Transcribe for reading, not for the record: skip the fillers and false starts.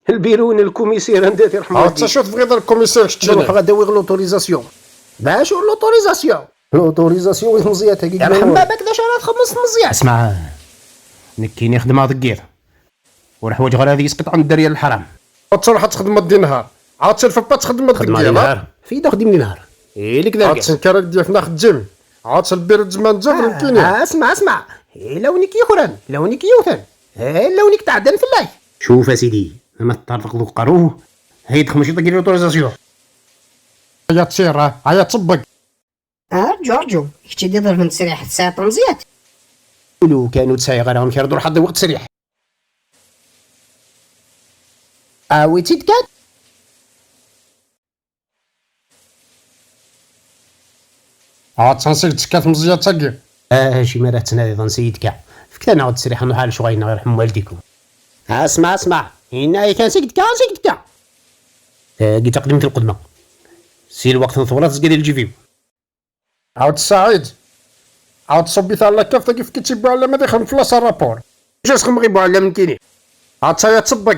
البيرون الكوميسير عندها يرحم عاد والديك. شو تبغي الكوميسير نروح شتيني غادا ويغ لوتوريزاسيون. باش لوتوريزاسيون وين مزيات هكيك يرحم باباك داش راه تخمص مزيان. اسمع، نكيني خدمة ضكير والحوايج غير هذه يسقط عند الدريال الحرام. عاد تروح تخدم دي نهار، عاد تلفا تخدم خدمة ديال نهار في خدمني نهار لك عاد داك. تنكر ديالك ناخد جيم، عاد البيرد زمان جا فهمتيني. اسمع لونك يخرن لونك يوثن لونك تعدن في الله. شوف يا سيدي، ما تطرق ذوك قاروه هيد خمشي ديال لوتوريزاسيون. هيا تسير هيا طبق. جورجو كنتي دير من تسريح تساعة رمزيات. ولو كانوا تسايق راهم كيردوا لحد وقت سريح. ويتي كان عاد تنسيك تكات مزيان تاكي. شي مرة تنادي نسيت كاع فكت انا عاد تسريح نحال شويه يرحم والديكم. اسمع هنا كان سكت كا قلت تقدمت القدمة سير الوقت طولات تسقى ديال الجيفيو. عاد سعيد، عاد صبي تاع كيف كيف كتبوا على ما دخل فلاس الرابور. واش خم غيبو على منتيني. عاد تايا تطبق.